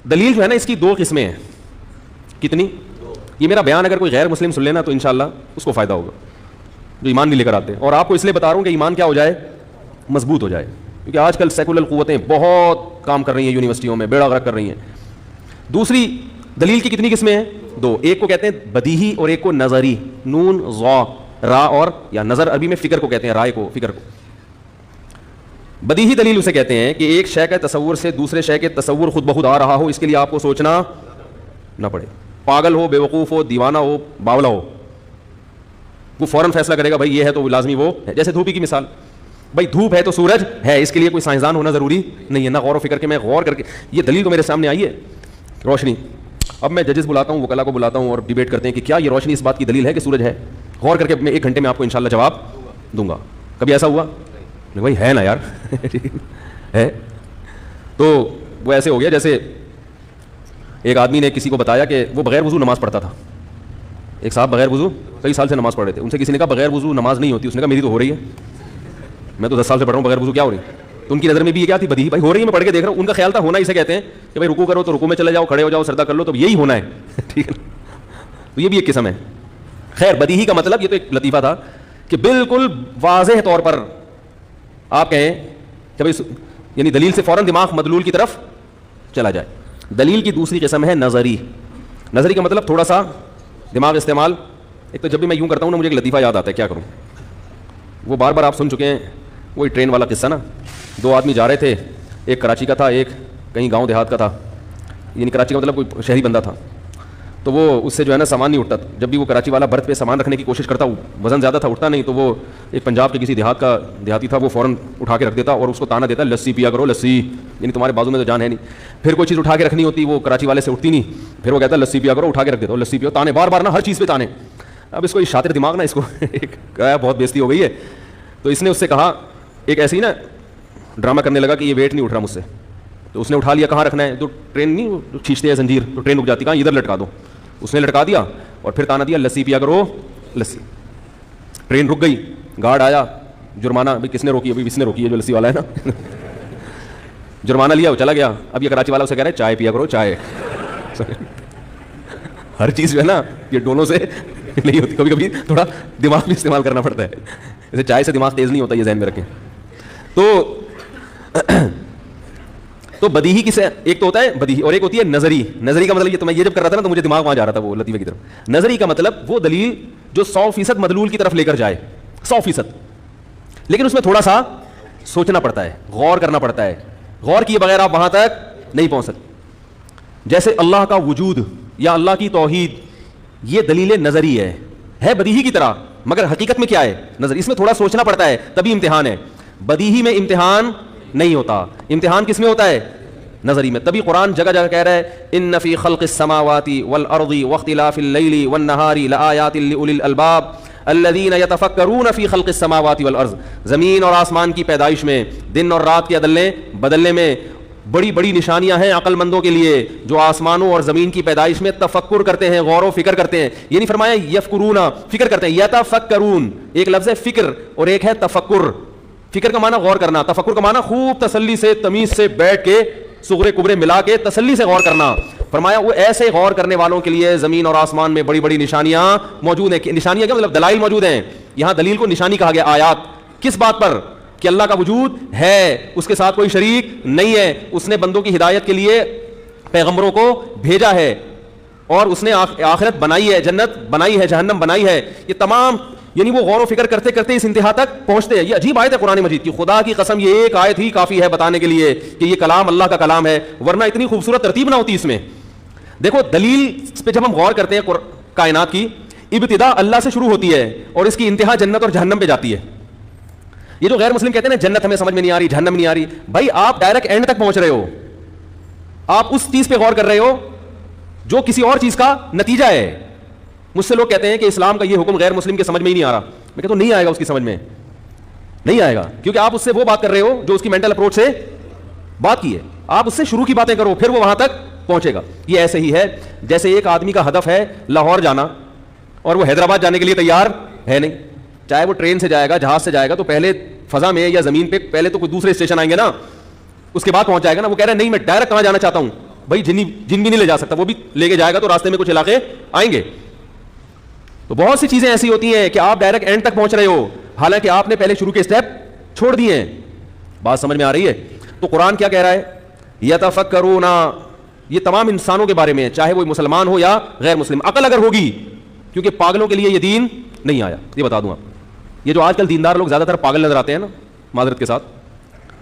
دلیل جو ہے نا اس کی دو قسمیں ہیں. کتنی؟ یہ میرا بیان اگر کوئی غیر مسلم سن لینا تو انشاءاللہ اس کو فائدہ ہوگا جو ایمان نہیں لے کر آتے. اور آپ کو اس لیے بتا رہا ہوں کہ ایمان کیا ہو جائے؟ مضبوط ہو جائے. کیونکہ آج کل سیکولر قوتیں بہت کام کر رہی ہیں یونیورسٹیوں میں, بیڑا غرق کر رہی ہیں. دوسری دلیل کی کتنی قسمیں ہیں؟ دو. ایک کو کہتے ہیں بدیہی اور ایک کو نظری. نون ضا را اور یا نظر عربی میں فکر کو کہتے ہیں, رائے کو, فکر کو. بدیہی دلیل اسے کہتے ہیں کہ ایک شے کے تصور سے دوسرے شے کے تصور خود بخود آ رہا ہو, اس کے لیے آپ کو سوچنا نہ پڑے. پاگل ہو, بے وقوف ہو, دیوانہ ہو, باولا ہو, وہ فوراً فیصلہ کرے گا بھائی یہ ہے تو لازمی وہ ہے. جیسے دھوپ کی مثال, بھائی دھوپ ہے تو سورج ہے, اس کے لیے کوئی سائنسدان ہونا ضروری نہیں ہے, نہ غور و فکر کے میں غور کر کے. یہ دلیل تو میرے سامنے آئی ہے, روشنی. اب میں ججز بلاتا ہوں, وکلا کو بلاتا ہوں اور ڈیبیٹ کرتے ہیں کہ کیا یہ روشنی اس بات کی دلیل ہے کہ سورج ہے. غور کر کے میں 1 گھنٹے میں آپ کو انشاءاللہ جواب دوں گا. کبھی ایسا ہوا؟ بھائی ہے نا یار ہے. تو وہ ایسے ہو گیا جیسے ایک آدمی نے کسی کو بتایا کہ وہ بغیر وضو نماز پڑھتا تھا. ایک صاحب بغیر وضو کئی سال سے نماز پڑھ رہے تھے. ان سے کسی نے کہا بغیر وضو نماز نہیں ہوتی. اس نے کہا میری تو ہو رہی ہے, میں تو 10 سال سے پڑھ رہا ہوں, بغیر وضو کیا ہو رہی ہے؟ تو ان کی نظر میں بھی یہ کیا تھی؟ بدیہی. بھائی ہو رہی ہے, میں پڑھ کے دیکھ رہا ہوں. ان کا خیال تھا ہونا اسے کہتے ہیں کہ بھائی رکوع کرو تو رکوع میں چلے جاؤ, کھڑے ہو جاؤ سجدہ کر لو تو یہی ہونا ہے. ٹھیک ہے, تو یہ بھی ایک قسم ہے. خیر, بدیہی کا مطلب یہ تو ایک لطیفہ تھا کہ بالکل واضح طور پر آپ کہیں کہ بھائی یعنی دلیل سے فوراً دماغ مدلول کی طرف چلا جائے. دلیل کی دوسری قسم ہے نظری. نظری کا مطلب تھوڑا سا دماغ استعمال. ایک تو جب بھی میں یوں کرتا ہوں نا مجھے ایک لطیفہ یاد آتا ہے, کیا کروں, وہ بار بار آپ سن چکے ہیں, وہی ٹرین والا قصہ نا. 2 آدمی جا رہے تھے, ایک کراچی کا تھا, ایک کہیں گاؤں دیہات کا تھا. یعنی کراچی کا مطلب کوئی شہری بندہ تھا. تو وہ اس سے جو ہے نا سامان نہیں اٹھتا. جب بھی وہ کراچی والا برتھ پہ سامان رکھنے کی کوشش کرتا, وزن زیادہ تھا, اٹھتا نہیں. تو وہ ایک پنجاب کے کسی دیہاتی تھا, وہ فوراً اٹھا کے رکھ دیتا اور اس کو تانا دیتا لسی پیا کرو لسی, یعنی تمہارے بازو میں تو جان ہے نہیں. پھر کوئی چیز اٹھا کے رکھنی ہوتی, وہ کراچی والے سے اٹھتی نہیں, پھر وہ کہتا لسی پیا کرو, اٹھا کے رکھ دیتا ہو لسی پیو, تانے بار بار نا ہر چیز پہ تانے. اب اس کو یہ شاطر دماغ نا اس کو بہت بےزتی ہو گئی ہے. تو اس نے اس سے کہا, ایک ایسی نا ڈرامہ کرنے لگا کہ یہ ویٹ نہیں اٹھ رہا مجھ سے. تو اس نے اٹھا لیا, کہاں رکھنا ہے, تو ٹرین نہیں کھینچتے ہیں زنجیر, تو ٹرین رک جاتی, کہاں ادھر لٹکا دو. اس نے لٹکا دیا اور پھر تانا دیا لسی پیا کرو لسی. ٹرین رک گئی, گارڈ آیا, جرمانہ. بھائی کس نے روکی؟ ابھی اس نے روکی ہے جو لسی والا ہے نا. جرمانہ لیا, وہ چلا گیا. اب یہ کراچی والا اسے کہہ رہا ہے چائے پیا کرو چائے. ہر چیز جو ہے نا یہ دونوں سے نہیں ہوتی, کبھی کبھی تھوڑا دماغ بھی استعمال کرنا پڑتا ہے. جیسے چائے سے دماغ تیز نہیں ہوتا, یہ ذہن میں رکھیں. تو بدیہی کسے ایک تو ہوتا ہے بدیہی اور ایک ہوتی ہے نظری. نظری کا مطلب یہ, تو میں یہ جب کر رہا تھا نا تو مجھے دماغ وہاں جا رہا تھا وہ لطیفے کی طرف. نظری کا مطلب وہ دلیل جو 100% مدلول کی طرف لے کر جائے, 100%, لیکن اس میں تھوڑا سا سوچنا پڑتا ہے, غور کرنا پڑتا ہے. غور کیے بغیر آپ وہاں تک نہیں پہنچ سکتے. جیسے اللہ کا وجود یا اللہ کی توحید, یہ دلیل نظری ہے بدیہی کی طرح, مگر حقیقت میں کیا ہے؟ نظری. اس میں تھوڑا سوچنا پڑتا ہے, تبھی امتحان ہے. بدیہی میں امتحان نہیں ہوتا. امتحان کس میں ہوتا ہے؟ نظری میں. تبھی قرآن جگہ جگہ کہہ رہا ہے ان فی خلق السماوات والارض واختلاف اللیل والنہار لآیات لأولی الالباب الذین یتفکرون فی خلق السماوات والارض. زمین اور آسمان کی پیدائش میں, دن اور رات کے بدلنے میں بڑی بڑی نشانیاں ہیں عقل مندوں کے لیے جو آسمانوں اور زمین کی پیدائش میں تفکر کرتے ہیں, غور و فکر کرتے ہیں. یہ نہیں فرمایا یفکرون, فکر کرتے ہیں. یتفکرون ایک لفظ ہے فکر اور ایک ہے تفکر. فکر کا معنی غور کرنا, تفکر کا معنی خوب تسلی سے تمیز سے بیٹھ کے صغرے کبرے ملا کے تسلی سے غور کرنا. فرمایا وہ ایسے غور کرنے والوں کے لیے زمین اور آسمان میں بڑی بڑی نشانیاں موجود ہیں. نشانیاں کیا مطلب؟ دلائل موجود ہیں. یہاں دلیل کو نشانی کہا گیا. آیات کس بات پر؟ کہ اللہ کا وجود ہے, اس کے ساتھ کوئی شریک نہیں ہے, اس نے بندوں کی ہدایت کے لیے پیغمبروں کو بھیجا ہے, اور اس نے آخرت بنائی ہے, جنت بنائی ہے, جہنم بنائی ہے. یہ تمام یعنی وہ غور و فکر کرتے کرتے اس انتہا تک پہنچتے ہیں. یہ عجیب آیت ہے قرآن مجید کی. خدا کی قسم یہ ایک آیت ہی کافی ہے بتانے کے لیے کہ یہ کلام اللہ کا کلام ہے, ورنہ اتنی خوبصورت ترتیب نہ ہوتی اس میں. دیکھو دلیل پہ جب ہم غور کرتے ہیں, کائنات کی ابتدا اللہ سے شروع ہوتی ہے اور اس کی انتہا جنت اور جہنم پہ جاتی ہے. یہ جو غیر مسلم کہتے ہیں نا جنت ہمیں سمجھ میں نہیں آ رہی, جہنم نہیں آ رہی, بھائی آپ ڈائریکٹ اینڈ تک پہنچ رہے ہو. آپ اس چیز پہ غور کر رہے ہو جو کسی اور چیز کا نتیجہ ہے. مجھ سے لوگ کہتے ہیں کہ اسلام کا یہ حکم غیر مسلم کے سمجھ میں ہی نہیں آ رہا. میں کہتا ہوں نہیں آئے گا, اس کی سمجھ میں نہیں آئے گا, کیونکہ آپ اس سے وہ بات کر رہے ہو جو اس کی مینٹل اپروچ سے بات کی ہے. آپ اس سے شروع کی باتیں کرو, پھر وہ وہاں تک پہنچے گا. یہ ایسے ہی ہے جیسے ایک آدمی کا ہدف ہے لاہور جانا اور وہ حیدرآباد جانے کے لیے تیار ہے نہیں. چاہے وہ ٹرین سے جائے گا, جہاز سے جائے گا, تو پہلے فضا میں یا زمین پہ پہلے تو کوئی دوسرے اسٹیشن آئیں گے نا, اس کے بعد پہنچ جائے گا نا. وہ کہہ رہا ہے نہیں میں ڈائریکٹ کہاں جانا چاہتا ہوں, بھائی جن بھی نہیں لے جا سکتا، وہ بھی لے کے جائے گا تو راستے میں کچھ علاقے آئیں گے. تو بہت سی چیزیں ایسی ہوتی ہیں کہ آپ ڈائریکٹ اینڈ تک پہنچ رہے ہو، حالانکہ آپ نے پہلے شروع کے اسٹیپ چھوڑ دیے ہیں. بات سمجھ میں آ رہی ہے؟ تو قرآن کیا کہہ رہا ہے؟ یتفکرون، یہ تمام انسانوں کے بارے میں ہے، چاہے وہ مسلمان ہو یا غیر مسلم. عقل اگر ہوگی، کیونکہ پاگلوں کے لیے یہ دین نہیں آیا. یہ بتا دوں آپ، یہ جو آج کل دیندار لوگ زیادہ تر پاگل نظر آتے ہیں نا، معذرت کے ساتھ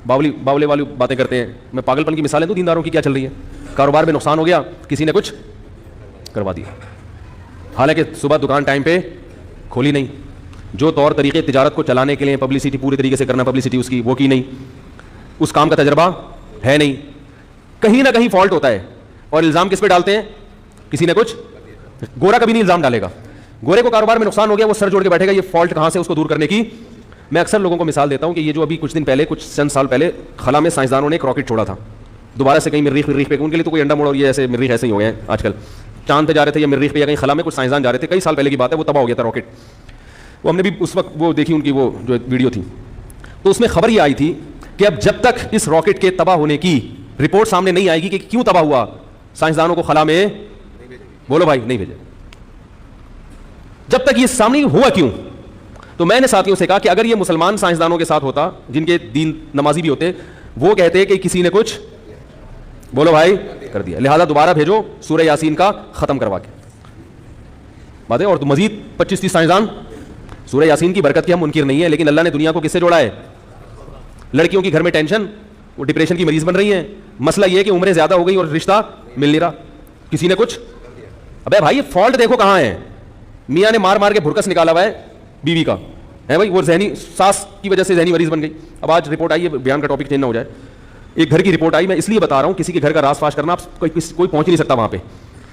باولے والی باتیں کرتے ہیں. میں پاگل پن کی مثالیں دوں دینداروں کی کیا چل رہی ہے. کاروبار میں نقصان ہو گیا، کسی نے کچھ کروا دیا، حالانکہ صبح دکان ٹائم پہ کھولی نہیں، جو طور طریقے تجارت کو چلانے کے لیے پبلسٹی پورے طریقے سے کرنا، پبلسٹی اس کی وہ کی نہیں، اس کام کا تجربہ ہے نہیں. کہیں نہ کہیں فالٹ ہوتا ہے. اور الزام کس پہ ڈالتے ہیں؟ کسی نے کچھ. گورا کبھی نہیں الزام ڈالے گا. گورے کو کاروبار میں نقصان ہو گیا، وہ سر جوڑ کے بیٹھے گا یہ فالٹ کہاں سے اس کو دور کرنے کی. میں اکثر لوگوں کو مثال دیتا ہوں کہ یہ جو ابھی کچھ دن پہلے، کچھ چند سال پہلے خلا میں سائنسدانوں نے ایک راکٹ چھوڑا تھا، دوبارہ سے کہیں مریخ پہ. ان کے لیے تو کوئی انڈا موڑ اور یہ ایسے مریخ ایسے ہی ہو گئے ہیں آج کل. چاند پہ جا رہے تھے یا مریخ پہ یا کہیں خلا میں کچھ سائنسدان جا رہے تھے، کئی سال پہلے کی بات ہے، وہ تباہ ہو گیا تھا راکٹ. وہ ہم نے بھی اس وقت وہ دیکھی ان کی وہ جو ویڈیو تھی، تو اس میں خبر یہ آئی تھی کہ اب جب تک اس راکٹ کے تباہ ہونے کی رپورٹ سامنے نہیں آئے گی کہ کیوں تباہ ہوا، سائنسدانوں کو خلا میں بولو بھائی نہیں بھیجے. جب تک یہ سامنے ہوا کیوں. تو میں نے ساتھیوں سے کہا کہ اگر یہ مسلمان سائنسدانوں کے ساتھ ہوتا، جن کے دین نمازی بھی ہوتے، وہ کہتے کہ کسی نے کچھ بولو بھائی کر دیا، لہذا دوبارہ بھیجو سورہ یاسین کا ختم کروا کے بات ہے. اور تو مزید 25-30 سائنسدان. سورہ یاسین کی برکت کی ہم منکر نہیں ہے، لیکن اللہ نے دنیا کو کس سے جوڑا ہے؟ لڑکیوں کی گھر میں ٹینشن، وہ ڈپریشن کی مریض بن رہی ہیں. مسئلہ یہ ہے کہ عمریں زیادہ ہو گئی اور رشتہ مل نہیں رہا، کسی نے کچھ. ابے بھائی فالٹ دیکھو کہاں ہے. میاں نے مار کے بھرکس نکالا ہوا ہے بیوی کا، ہے بھائی، وہ ذہنی ساس کی وجہ سے ذہنی مریض بن گئی. اب آج رپورٹ آئی ہے، بیان کا ٹاپک چینج نہ ہو جائے. ایک گھر کی رپورٹ آئی، میں اس لیے بتا رہا ہوں، کسی کے گھر کا راز فاش کرنا آپ کوئی پہنچ نہیں سکتا وہاں پہ،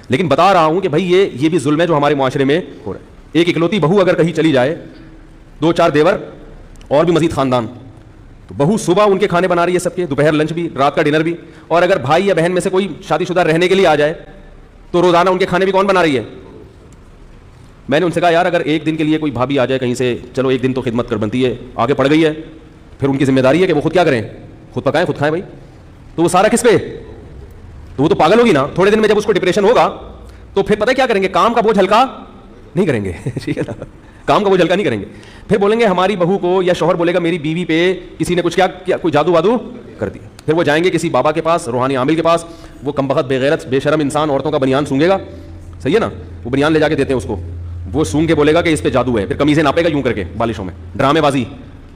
لیکن بتا رہا ہوں کہ بھائی یہ بھی ظلم ہے جو ہمارے معاشرے میں ہو رہا ہے. ایک اکلوتی بہو اگر کہیں چلی جائے، 2-4 دیور اور بھی مزید خاندان، تو بہو صبح ان کے کھانے بنا رہی ہے سب کے، دوپہر لنچ بھی، رات کا ڈنر بھی. اور اگر بھائی یا بہن میں سے کوئی شادی شدہ رہنے کے لیے آ جائے تو روزانہ ان کے کھانے بھی کون بنا رہی ہے؟ میں نے ان سے کہا یار اگر ایک دن کے لیے کوئی بھابھی آ جائے کہیں سے، چلو ایک دن تو خدمت کر بنتی ہے، آگے پڑ گئی ہے، پھر ان کی ذمہ داری ہے کہ وہ خود کیا کریں، خود پکائیں خود کھائیں. بھائی تو وہ سارا کس پہ؟ تو وہ تو پاگل ہوگی نا. تھوڑے دن میں جب اس کو ڈپریشن ہوگا تو پھر پتہ کیا کریں گے؟ کام کا بوجھ ہلکا نہیں کریں گے. ٹھیک ہے نا، کام کا بوجھ ہلکا نہیں کریں گے. پھر بولیں گے ہماری بہو کو، یا شوہر بولے گا میری بیوی پہ کسی نے کچھ کیا کوئی جادو وادو کر دیا. پھر وہ جائیں گے کسی بابا کے پاس، روحانی عامل کے پاس. وہ کمبخت بے غیرت بے شرم انسان عورتوں کا بنیان سونگے گا، صحیح ہے نا، وہ بنیان لے جا کے دیتے ہیں اس کو، وہ سونگ کے بولے گا کہ اس پہ جادو ہے. پھر قمیضیں ناپے گا یوں کر کے بالشوں میں، ڈرامے بازی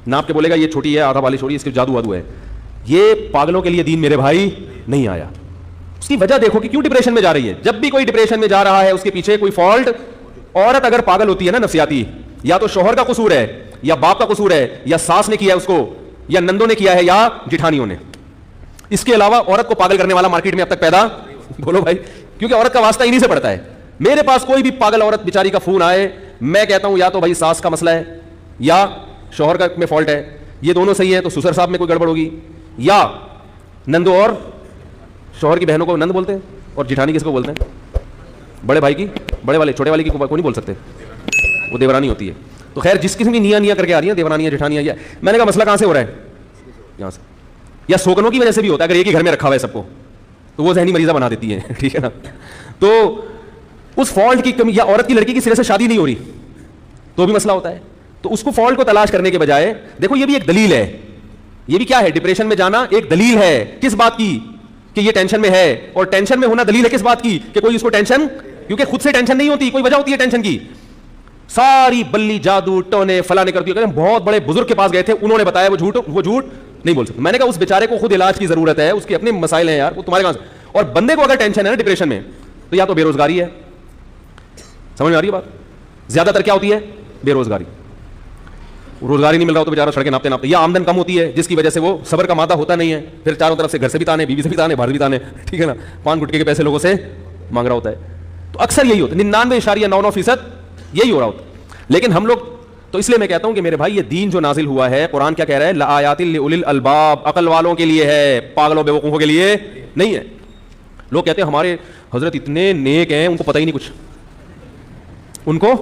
ناپ کے بولے گا یہ چھوٹی ہے، آدھا بالش چھوڑی، اس کے جادو وادو ہے. یہ پاگلوں کے لیے دین میرے بھائی نہیں آیا. اس کی وجہ دیکھو کہ کیوں ڈپریشن میں جا رہی ہے. جب بھی کوئی ڈپریشن میں جا رہا ہے اس کے پیچھے کوئی فالٹ. عورت اگر پاگل ہوتی ہے نا نفسیاتی، یا تو شوہر کا قصور ہے، یا باپ کا قصور ہے، یا ساس نے کیا ہے اس کو، یا نندوں نے کیا ہے، یا جٹھانیوں نے. اس کے علاوہ عورت کو پاگل کرنے والا مارکیٹ میں اب تک پیدا بولو بھائی، کیونکہ عورت کا واسطہ انہی سے پڑتا ہے. میرے پاس کوئی بھی پاگل عورت بیچاری کا فون آئے، میں کہتا ہوں یا تو بھائی ساس کا مسئلہ ہے یا شوہر کا میں فالٹ ہے. یہ دونوں صحیح ہے تو سسر صاحب میں کوئی گڑبڑ ہوگی. یا نندو اور شوہر کی بہنوں کو نند بولتے ہیں، اور جٹھانی کس کو بولتے ہیں؟ بڑے بھائی کی، بڑے والے چھوٹے والے کی کو نہیں بول سکتے، وہ دیورانی ہوتی ہے. تو خیر جس قسم کی نیا کر کے آ رہی ہیں دیورانیاں جٹھانیاں. میں نے کہا مسئلہ کہاں سے ہو رہا ہے؟ یہاں سے. یا سوکنوں کی وجہ سے بھی ہوتا ہے، اگر ایک ہی گھر میں رکھا ہوا ہے سب کو تو وہ ذہنی مریضہ بنا دیتی ہے. ٹھیک ہے نا. تو اس فالٹ کی کمی، یا عورت کی لڑکی کی سرے سے شادی نہیں ہو رہی تو بھی مسئلہ ہوتا ہے. تو اس کو فالٹ کو تلاش کرنے کے بجائے دیکھو یہ بھی ایک دلیل ہے. یہ بھی کیا ہے؟ ڈپریشن میں جانا ایک دلیل ہے. کس بات کی؟ کہ یہ ٹینشن میں ہے. اور ٹینشن میں ہونا دلیل ہے کس بات کی؟ کہ کوئی اس کو ٹینشن، کیونکہ خود سے ٹینشن نہیں ہوتی، کوئی وجہ ہوتی ہے ٹینشن کی. ساری بلی جادو ٹونے فلاں کر دیا. بہت بڑے بزرگ کے پاس گئے تھے، انہوں نے بتایا وہ جھوٹ نہیں بول سکتے. میں نے کہا اس بیچارے کو خود علاج کی ضرورت ہے، اس کے اپنے مسائل ہیں یار، وہ تمہارے کہاں سے. اور بندے کو اگر ٹینشن ہے نا ڈپریشن میں، تو یا تو بے روزگاری ہے. سمجھ میں آ رہی ہے بات؟ زیادہ تر کیا ہوتی ہے؟ بے روزگاری. روزگاری نہیں مل رہا تو بیچارہ سڑکیں ناپتے، یا آمدن کم ہوتی ہے جس کی وجہ سے وہ صبر کا مادہ ہوتا نہیں ہے. پھر چاروں طرف سے گھر سے بھی تانے، بیوی سے بھی تانے، باہر بھی تانے. ٹھیک ہے نا. پان گٹکے کے پیسے لوگوں سے مانگ رہا ہوتا ہے. تو اکثر یہی ہوتا ہے، 99.99% یہی ہو رہا ہوتا ہے. لیکن ہم لوگ تو اس لیے میں کہتا ہوں کہ میرے بھائی یہ دین جو نازل ہوا ہے، قرآن کیا کہہ رہا ہے؟ لآیات لأولی الالباب، عقل والوں کے لیے ہے، پاگلوں بیوقوفوں کے لیے نہیں ہے. لوگ کہتے ہیں ہمارے حضرت اتنے نیک ہیں ان کو پتہ ہی نہیں کچھ. ان کو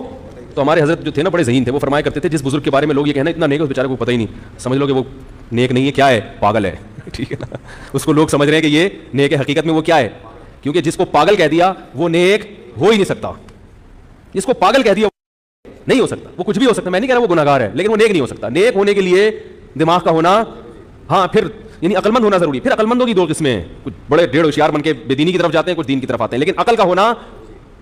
تو ہمارے حضرت جو تھے نا بڑے ذہین تھے، وہ فرمایا کرتے تھے جس بزرگ کے بارے میں لوگ یہ کہنا اتنا نیک ہے اس بیچارے کو پتہ ہی نہیں، سمجھ لو کہ وہ نیک نہیں ہے، کیا ہے؟ پاگل ہے. ٹھیک ہے نا. اس کو لوگ سمجھ رہے ہیں کہ یہ نیک ہے، حقیقت میں وہ کیا ہے؟ کیونکہ جس کو پاگل کہہ دیا وہ نیک ہو ہی نہیں سکتا. جس کو پاگل کہہ دیا نہیں ہو سکتا. وہ کچھ بھی ہو سکتا, میں نہیں کہہ رہا وہ گناہگار ہے, لیکن وہ نیک نہیں ہو سکتا. نیک ہونے کے لیے دماغ کا ہونا, ہاں پھر یعنی عقل مند ہونا ضروری. پھر عقل مندوں کی دو قسمیں ہیں, کچھ بڑے ڈیڑھ ہوشیار بن کے بے دینی کی طرف جاتے ہیں, کچھ دین کی طرف آتے ہیں. لیکن عقل کا ہونا,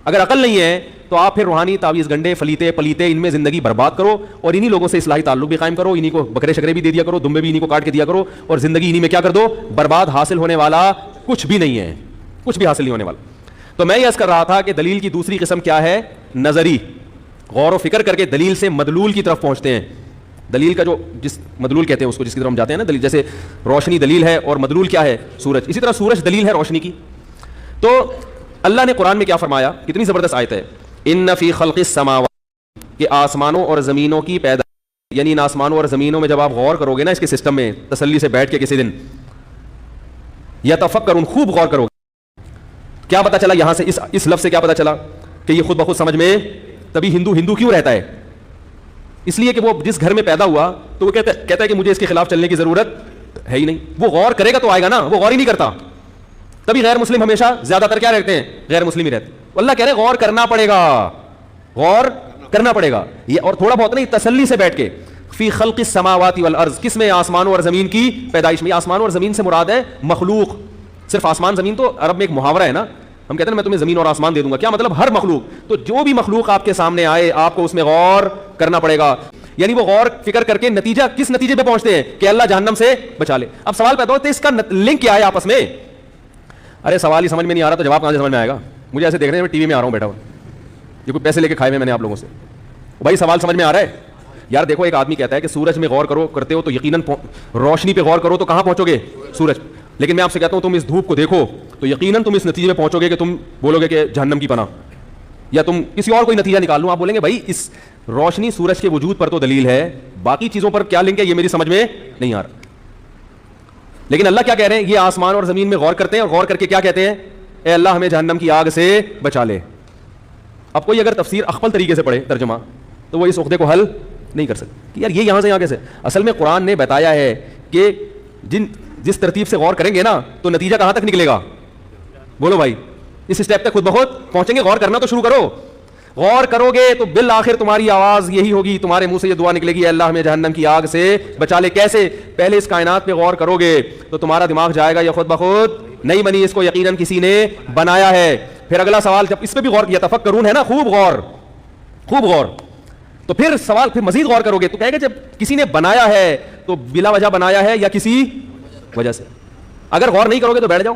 اگر عقل نہیں ہے تو آپ پھر روحانی تعویذ گنڈے فلیتے پلیتے ان میں زندگی برباد کرو, اور انہی لوگوں سے اصلاحی تعلق بھی قائم کرو, انہی کو بکرے شکرے بھی دے دیا کرو, دمبے بھی انہی کو کاٹ کے دیا کرو, اور زندگی انہی میں کیا کر دو, برباد. حاصل ہونے والا کچھ بھی نہیں ہے, کچھ بھی حاصل نہیں ہونے والا. تو میں یہ عرض کر رہا تھا کہ دلیل کی دوسری قسم کیا ہے, نظری. غور و فکر کر کے دلیل سے مدلول کی طرف پہنچتے ہیں. دلیل کا جو جس مدلول کہتے ہیں اس کو, جس کی طرف ہم جاتے ہیں نا, دلیل جیسے روشنی دلیل ہے اور مدلول کیا ہے, سورج. اسی طرح سورج دلیل ہے روشنی کی. تو اللہ نے قرآن میں کیا فرمایا, کتنی زبردست آیت ہے, ان فی خلق السماوات, کہ آسمانوں اور زمینوں کی پیدا, یعنی ان آسمانوں اور زمینوں میں جب آپ غور کرو گے نا اس کے سسٹم میں تسلی سے بیٹھ کے کسی دن, یتفکرون, خوب غور کرو گے, کیا پتا چلا یہاں سے اس لفظ سے کیا پتا چلا کہ یہ خود بخود سمجھ میں, تبھی ہندو کیوں رہتا ہے, اس لیے کہ وہ جس گھر میں پیدا ہوا تو وہ کہتا ہے کہ مجھے اس کے خلاف چلنے کی ضرورت ہے ہی نہیں. وہ غور کرے گا تو آئے گا نا, وہ غور ہی نہیں کرتا. تبھی غیر مسلم ہمیشہ زیادہ تر کیا رہتے ہیں, غیر مسلم ہی رہتے. اللہ کہہ رہے غور کرنا پڑے گا, غور کرنا پڑے گا. یہ اور تھوڑا بہت نہیں, تسلی سے بیٹھ کے, فی خلق السماوات والارض, کس میں, آسمانوں اور زمین کی پیدائش میں. آسمانوں اور زمین سے مراد ہے مخلوق. صرف آسمان زمین تو عرب میں ایک محاورہ ہے نا, ہم کہتے ہیں میں تمہیں زمین اور آسمان دے دوں گا, کیا مطلب ہر مخلوق. تو جو بھی مخلوق آپ کے سامنے آئے آپ کو اس میں غور کرنا پڑے گا. یعنی وہ غور فکر کر کے نتیجہ, کس نتیجے پہ پہنچتے ہیں کہ اللہ جہنم سے بچا لے. اب سوال پیدا ہوتا ہے اس کا لنک کیا ہے آپس میں. ارے سوال ہی سمجھ میں نہیں آ رہا تو جواب کہاں سے سمجھ میں آئے گا. مجھے ایسے دیکھ رہے ہیں, میں ٹی وی میں آ رہا ہوں بیٹھا ہوں, یہ کوئی پیسے لے کے کھائے ہوئے میں نے آپ لوگوں سے. بھائی سوال سمجھ میں آ رہا ہے یار. دیکھو ایک آدمی کہتا ہے کہ سورج میں غور کرتے ہو تو یقیناً روشنی پہ غور کرو تو کہاں پہنچو گے, سورج. لیکن میں آپ سے کہتا ہوں تم اس دھوپ کو دیکھو تو یقیناً تم اس نتیجے میں پہنچو گے کہ تم بولو گے کہ جہنم کی پناہ, یا تم کسی اور کوئی نتیجہ نکال لو, آپ بولیں گے بھائی اس روشنی سورج کے وجود پر تو دلیل ہے, باقی چیزوں پر کیا لنک ہے یہ میری سمجھ میں نہیں آ رہا. لیکن اللہ کیا کہہ رہے ہیں, یہ آسمان اور زمین میں غور کرتے ہیں, اور غور کر کے کیا کہتے ہیں, اے اللہ ہمیں جہنم کی آگ سے بچا لے. اب کوئی اگر تفسیر اخفل طریقے سے پڑھے ترجمہ تو وہ اس عقدے کو حل نہیں کر سکتے کہ یار یہ یہاں سے یہاں کیسے. اصل میں قرآن نے بتایا ہے کہ جس ترتیب سے غور کریں گے نا تو نتیجہ کہاں تک نکلے گا, بولو بھائی, اس اسٹیپ تک خود بخود پہنچیں گے. غور کرنا تو شروع کرو, غور کرو گے تو بالآخر تمہاری آواز یہی ہوگی, تمہارے منہ سے یہ دعا نکلے گی, اللہ ہمیں جہنم کی آگ سے بچا لے. کیسے, پہلے اس کائنات پہ غور کرو گے تو تمہارا دماغ جائے گا یہ خود بخود نہیں بنی, اس کو یقیناً کسی نے بنایا ہے. پھر اگلا سوال, جب اس پہ بھی غور کیا تفکرون ہے نا, خوب غور, خوب غور, تو پھر سوال پھر مزید غور کرو گے تو کہے گا جب کسی نے بنایا ہے تو بلا وجہ بنایا ہے یا کسی وجہ سے. اگر غور نہیں کرو گے تو بیٹھ جاؤ,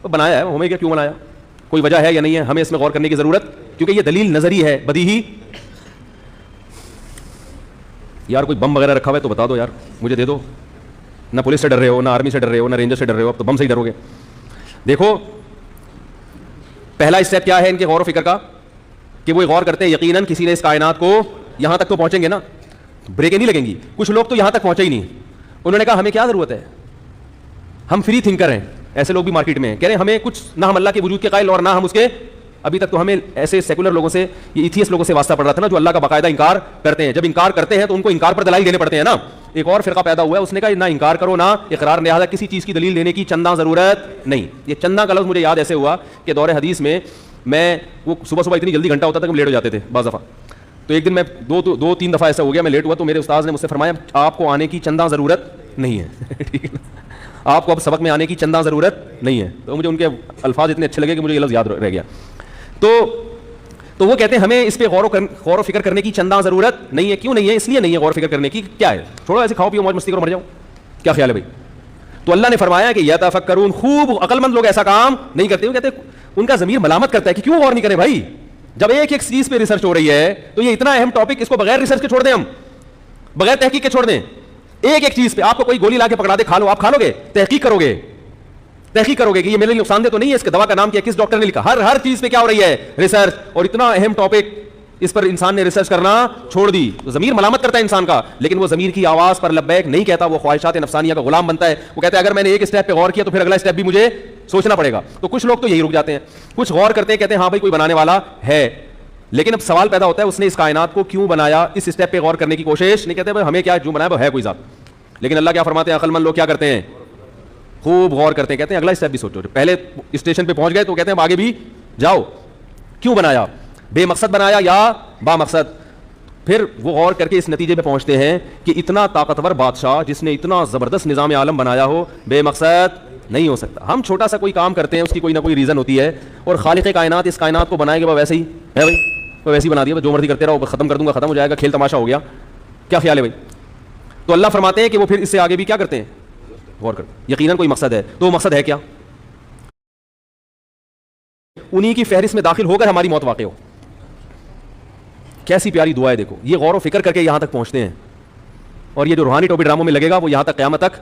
تو بنایا ہے ہمیں کیا, کیوں بنایا, کوئی وجہ ہے یا نہیں ہے, ہمیں اس میں غور کرنے کی ضرورت, کیونکہ یہ دلیل نظری ہے, بدیہی. یار کوئی بم وغیرہ رکھا ہوا ہے تو بتا دو یار, مجھے دے دو. نہ پولیس سے ڈر رہے ہو, نہ آرمی سے ڈر رہے ہو, نہ رینجر سے ڈر رہے ہو, اب تو بم سے ہی ڈرو گے. دیکھو پہلا اسٹیپ کیا ہے ان کے غور و فکر کا, کہ وہ غور کرتے ہیں یقیناً کسی نے اس کائنات کو, یہاں تک تو پہنچیں گے نا, بریکیں نہیں لگیں گی. کچھ لوگ تو یہاں تک پہنچے ہی نہیں, انہوں نے کہا ہمیں کیا ضرورت ہے, ہم فری تھنکر ہیں. ایسے لوگ بھی مارکیٹ میں ہیں, کہہ رہے ہیں ہمیں کچھ, نہ ہم اللہ کے وجود کے قائل اور نہ ہم اس کے. ابھی تک تو ہمیں ایسے سیکولر لوگوں سے, یہ ایتھیسٹ لوگوں سے واسطہ پڑ رہا تھا نا, جو اللہ کا باقاعدہ انکار کرتے ہیں. جب انکار کرتے ہیں تو ان کو انکار پر دلائل دینے پڑتے ہیں نا. ایک اور فرقہ پیدا ہوا ہے, اس نے کہا نہ انکار کرو نہ اقرار, لہٰذا کسی چیز کی دلیل دینے کی چندہ ضرورت نہیں. یہ چندہ کا لفظ مجھے یاد ایسے ہوا کہ دور حدیث میں میں وہ صبح اتنی جلدی گھنٹہ ہوتا تھا کہ لیٹ ہو جاتے تھے بعض دفعہ. تو ایک دن میں دو تین دفعہ ایسا ہو گیا, میں لیٹ ہوا تو میرے استاذ نے مجھ سے فرمایا آپ کو آنے کی چندہ ضرورت نہیں ہے, ٹھیک ہے, آپ کو اب سبق میں آنے کی چندہ ضرورت نہیں ہے. تو مجھے ان کے الفاظ اتنے اچھے لگے کہ مجھے یہ لفظ یاد رہ گیا. تو وہ کہتے ہیں ہمیں اس پہ غور و فکر کرنے کی چندہ ضرورت نہیں ہے. کیوں نہیں ہے, اس لیے نہیں ہے غور و فکر کرنے کی, کیا ہے, چھوڑو ایسے کھاؤ پیو موج مستی کرو مر جاؤ, کیا خیال ہے بھائی. تو اللہ نے فرمایا کہ یتفکرون, خوب عقل مند لوگ ایسا کام نہیں کرتے. وہ کہتے ہیں ان کا ضمیر ملامت کرتا ہے کہ کیوں غور نہیں کریں بھائی, جب ایک ایک چیز پہ ریسرچ ہو رہی ہے تو یہ اتنا اہم ٹاپک, اس کو بغیر ریسرچ کے چھوڑ دیں, ہم بغیر تحقیق کے چھوڑ دیں. ایک ایک چیز پہ آپ کو کوئی گولی لا کے پکڑا دے, کھا لو, آپ کھا لو گے, تحقیق کرو گے, تحقیق کرو گے کہ یہ میرے لیے نقصان دہ تو نہیں ہے, اس کے دوا کا نام کیا, کس ڈاکٹر نے لکھا, ہر چیز پہ کیا ہو رہی ہے, ریسرچ. اور اتنا اہم ٹاپک اس پر انسان نے ریسرچ کرنا چھوڑ دی. ضمیر ملامت کرتا ہے انسان کا, لیکن وہ ضمیر کی آواز پر لبیک نہیں کہتا, وہ خواہشات نفسانیہ کا غلام بنتا ہے. وہ کہتا ہے اگر میں نے ایک اسٹیپ پہ غور کیا تو پھر اگلا اسٹیپ بھی مجھے سوچنا پڑے گا. تو کچھ لوگ تو یہی رک جاتے ہیں, کچھ غور کرتے ہیں, کہتے ہیں ہاں بھائی کوئی بنانے والا ہے, لیکن اب سوال پیدا ہوتا ہے اس نے اس کائنات کو کیوں بنایا, اس اسٹیپ پہ غور کرنے کی کوشش نہیں. کہتے ہیں ہمیں کیا, جو بنایا وہ ہے کوئی ذات. لیکن اللہ کیا فرماتے ہیں, عقل مند لوگ کیا کرتے ہیں, خوب غور کرتے ہیں, کہتے ہیں اگلا اسٹیپ بھی سوچو. پہلے اسٹیشن پہ پہنچ گئے تو کہتے ہیں اب آگے بھی جاؤ. کیوں بنایا؟ بے مقصد بنایا یا با مقصد؟ پھر وہ غور کر کے اس نتیجے پہ پہنچتے ہیں کہ اتنا طاقتور بادشاہ جس نے اتنا زبردست نظام عالم بنایا ہو, بے مقصد نہیں ہو سکتا. ہم چھوٹا سا کوئی کام کرتے ہیں, اس کی کوئی نہ کوئی ریزن ہوتی ہے, اور خالق کائنات اس کائنات کو بنائے گا ویسے ہی ہے بھائی, وہ ویسے ہی بنا دیا, جو مرضی کرتے رہو, ختم کر دوں گا, ختم ہو جائے گا, کھیل تماشا ہو گیا. کیا خیال ہے بھائی؟ تو اللہ فرماتے ہیں کہ وہ پھر اس سے آگے بھی کیا کرتے ہیں, غور کرتے ہیں. یقیناً کوئی مقصد ہے, تو وہ مقصد ہے کیا؟ انہی کی فہرست میں داخل ہو کر ہماری موت واقع ہو. کیسی پیاری دعا ہے دیکھو, یہ غور و فکر کر کے یہاں تک پہنچتے ہیں, اور یہ جو روحانی ٹوپی ڈراموں میں لگے گا وہ یہاں تک قیامت تک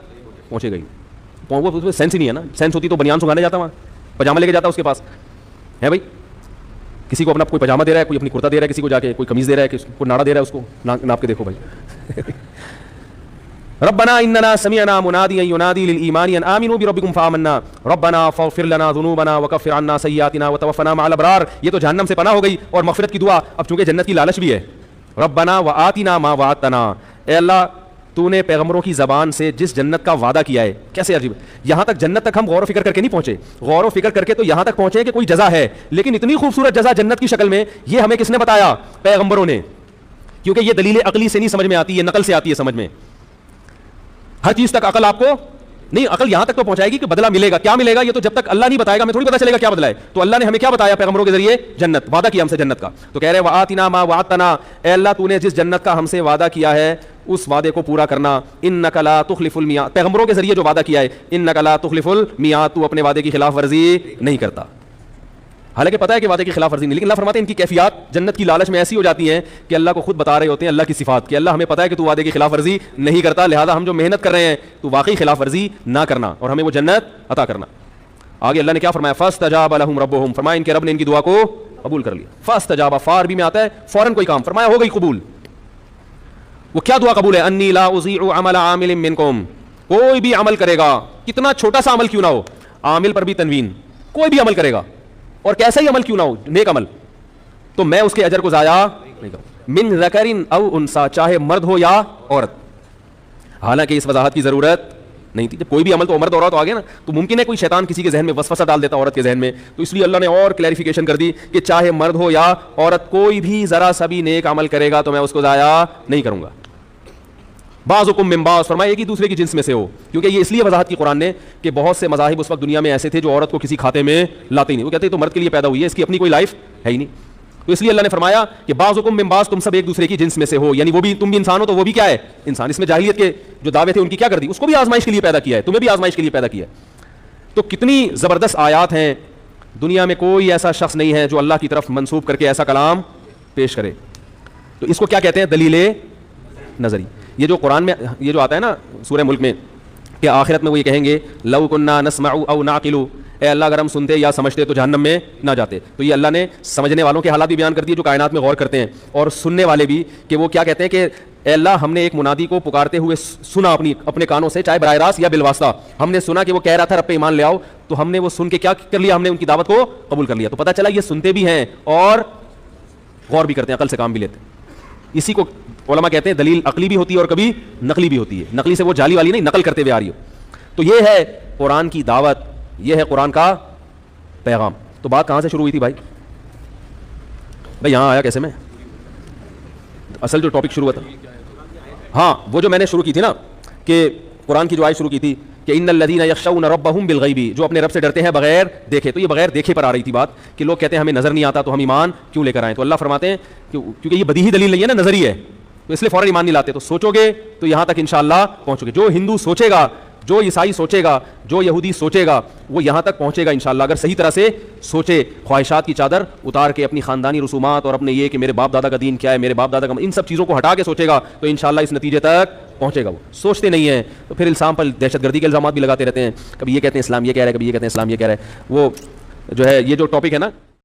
پہنچے گا ہی. وہ اس میں سینس ہی نہیں ہے نا. سینس ہوتی تو بنیان سکھانے جاتا, وہاں پجامہ لے کے جاتا اس کے پاس ہے بھائی. کسی کو اپنا کوئی پجامہ دے رہا ہے, کوئی اپنی کرتا دے رہا ہے, کسی کو جا کے کوئی قمیض دے رہا ہے, کسی کو ناڑا دے رہا ہے, اس کو ناپ کے دیکھو بھائی. ربنا اننا سمعنا مناديا ينادي للايمان ان امنوا بربكم فآمنا ربنا فاغفر لنا ذنوبنا وكفر عنا سيئاتنا وتوفنا مع الابرار. یہ تو جہنم سے پناہ ہو گئی اور مغفرت کی دعا. اب چونکہ جنت کی لالچ بھی ہے, ربنا وآتنا ما وعدتنا, اے اللہ تو نے پیغمبروں کی زبان سے جس جنت کا وعدہ کیا ہے. کیسے عجیب, یہاں تک جنت تک ہم غور و فکر کر کے نہیں پہنچے. غور و فکر کر کے تو یہاں تک پہنچے کہ کوئی جزا ہے, لیکن اتنی خوبصورت جزا جنت کی شکل میں, یہ ہمیں کس نے بتایا؟ پیغمبروں نے. کیونکہ یہ دلیل عقلی سے نہیں سمجھ میں آتی, یہ نقل سے آتی ہے سمجھ میں. ہر چیز تک عقل آپ کو نہیں, عقل یہاں تک تو پہنچائے گی کہ بدلہ ملے گا. کیا ملے گا یہ تو جب تک اللہ نہیں بتائے گا ہمیں تھوڑی پتہ چلے گا کیا بدلہ ہے. تو اللہ نے ہمیں کیا بتایا پیغمبروں کے ذریعے؟ جنت. وعدہ کیا ہم سے جنت کا, تو کہہ رہے وآتنا ما وعدتنا, اے اللہ تو نے جس جنت کا ہم سے وعدہ کیا ہے اس وعدے کو پورا کرنا. انک لا تخلف المیعاد, پیغمبروں کے ذریعے جو وعدہ کیا ہے, انک لا تخلف المیعاد, تو اپنے وعدے کی خلاف ورزی نہیں کرتا. حالانکہ پتہ ہے کہ وعدے کی خلاف ورزی نہیں, لیکن اللہ فرماتے ہیں ان کی کیفیات جنت کی لالچ میں ایسی ہو جاتی ہیں کہ اللہ کو خود بتا رہے ہوتے ہیں اللہ کی صفات, کہ اللہ ہمیں پتہ ہے کہ تو وعدے کی خلاف ورزی نہیں کرتا, لہذا ہم جو محنت کر رہے ہیں تو واقعی خلاف ورزی نہ کرنا اور ہمیں وہ جنت عطا کرنا. آگے اللہ نے کیا فرمایا؟ فاستجاب لهم ربهم, فرمایا ان کے رب نے ان کی دعا کو قبول کر لیا. فاستجاب, فار بھی میں آتا ہے فوراً کوئی کام, فرمایا ہو گئی قبول. وہ کیا دعا قبول ہے؟ انی لا اضیع عمل عامل منکم, کوئی بھی عمل کرے گا, کتنا چھوٹا سا عمل کیوں نہ ہو, عامل پر بھی تنوین, کوئی بھی عمل کرے گا اور کیسا ہی عمل کیوں نہ ہو, نیک عمل, تو میں اس کے اجر کو ضائع نہیں کروں. من ذکر او انثی, چاہے مرد ہو یا عورت. حالانکہ اس وضاحت کی ضرورت نہیں تھی, جب کوئی بھی عمل تو مرد عورت تو آ گیا نا, تو ممکن ہے کوئی شیطان کسی کے ذہن میں وسوسہ ڈال دیتا عورت کے ذہن میں, تو اس لیے اللہ نے اور کلیریفیکیشن کر دی کہ چاہے مرد ہو یا عورت, کوئی بھی ذرا سا بھی نیک عمل کرے گا تو میں اس کو ضائع نہیں کروں گا. بعضکم من بعض, فرمایا ایک ہی دوسرے کی جنس میں سے ہو. کیونکہ یہ اس لیے وضاحت کی قرآن نے کہ بہت سے مذاہب اس وقت دنیا میں ایسے تھے جو عورت کو کسی کھاتے میں لاتے ہی نہیں, وہ کہتے ہیں تو مرد کے لیے پیدا ہوئی ہے, اس کی اپنی کوئی لائف ہے ہی نہیں. تو اس لیے اللہ نے فرمایا کہ بعضکم من بعض, تم سب ایک دوسرے کی جنس میں سے ہو, یعنی وہ بھی تم بھی انسان ہو تو وہ بھی کیا ہے انسان. اس میں جاہلیت کے جو دعوے تھے ان کی کیا کر دی, اس کو بھی آزمائش کے لیے پیدا کیا ہے, تمہیں بھی آزمائش کے لیے پیدا کیا ہے. تو کتنی زبردست آیات ہیں, دنیا میں کوئی ایسا شخص نہیں ہے جو اللہ کی طرف منسوب کر کے ایسا کلام پیش کرے. تو اس کو کیا کہتے ہیں؟ دلیل نظری. یہ جو قرآن میں یہ جو آتا ہے نا سورہ ملک میں کہ آخرت میں وہ یہ کہیں گے لو کننا نسمع او نعقل, اے اللہ اگر ہم سنتے یا سمجھتے تو جہنم میں نہ جاتے. تو یہ اللہ نے سمجھنے والوں کے حالات بھی بیان کر دیے جو کائنات میں غور کرتے ہیں, اور سننے والے بھی کہ وہ کیا کہتے ہیں کہ اے اللہ ہم نے ایک منادی کو پکارتے ہوئے سنا اپنے کانوں سے, چاہے براہ راست یا بالواسطہ, ہم نے سنا کہ وہ کہہ رہا تھا رب پہ ایمان لے آؤ, تو ہم نے وہ سن کے کیا کر لیا, ہم نے ان کی دعوت کو قبول کر لیا. تو پتہ چلا یہ سنتے بھی ہیں اور غور بھی کرتے ہیں, عقل سے کام بھی لیتے ہیں. اسی کو علماء کہتے ہیں دلیل عقلی بھی ہوتی ہے اور کبھی نقلی بھی ہوتی ہے. نقلی سے وہ جعلی والی نہیں, نقل کرتے ہوئے آ رہی ہو. تو یہ ہے قرآن کی دعوت, یہ ہے قرآن کا پیغام. تو بات کہاں سے شروع ہوئی تھی بھائی یہاں آیا کیسے میں, اصل جو ٹاپک شروع ہوا تھا, ہاں وہ جو میں نے شروع کی تھی نا کہ قرآن کی جو آیت شروع کی تھی کہ ان الذین یخشون ربهم بالغیب, جو اپنے رب سے ڈرتے ہیں بغیر دیکھے. تو یہ بغیر دیکھے پر آ رہی تھی بات کہ لوگ کہتے ہیں ہمیں نظر نہیں آتا تو ہم ایمان کیوں لے کر آئیں. تو اللہ فرماتے ہیں کیونکہ یہ بدیہی دلیل نہیں ہے نا, نظری ہے, تو اس لیے فوراً ایمان نہیں لاتے. تو سوچو گے تو یہاں تک انشاءاللہ پہنچو گے. جو ہندو سوچے گا, جو عیسائی سوچے گا, جو یہودی سوچے گا, وہ یہاں تک پہنچے گا انشاءاللہ اگر صحیح طرح سے سوچے, خواہشات کی چادر اتار کے اپنی خاندانی رسومات اور اپنے یہ کہ میرے باپ دادا کا دین کیا ہے, میرے باپ دادا کا, ان سب چیزوں کو ہٹا کے سوچے گا تو انشاءاللہ اس نتیجے تک پہنچے گا. وہ سوچتے نہیں ہیں تو پھر الزام پر دہشت گردی کے الزامات بھی لگاتے رہتے ہیں. کبھی یہ کہتے ہیں اسلام یہ کہہ رہا ہے, کبھی یہ کہتے ہیں اسلام یہ کہہ رہا ہے. وہ جو ہے یہ جو ٹاپک ہے نا